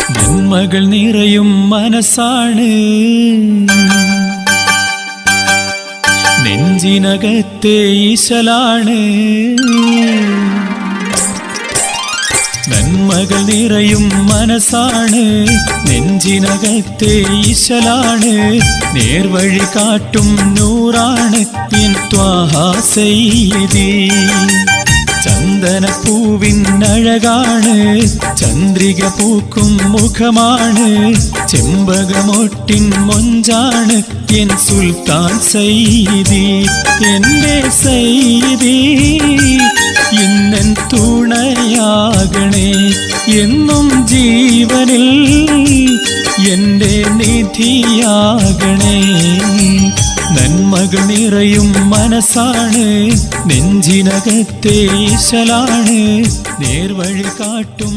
നന്മകൾ നിറയും മനസ്സാണ് നെഞ്ചിനകത്തെ ഈശലാണ് നന്മകൾ നിറയും മനസ്സാണ് നെഞ്ചിനകത്തെ ഈശലാണ് നേർവഴി കാട്ടും നൂറാണ് എൻ ത്വാഹ സയ്യിദി ചന്ദനപ്പൂവിൻ അഴകാണ് ചന്ദ്രിക പൂക്കും മുഖമാണ് ചെമ്പകമൊട്ടിൻ മൊഞ്ചാണ് എൻ സുൽത്താൻ സയ്യിദി എന്റെ സയ്യിദി ഇന്നൻ തുണയാകണേ എന്നും ജീവനിൽ എന്റെ നിധിയാകണേ നന്മകൾ നിറയും മനസ്സാണ് നെഞ്ചിനകത്തെ ഈശലാണ് നേർവഴി കാട്ടും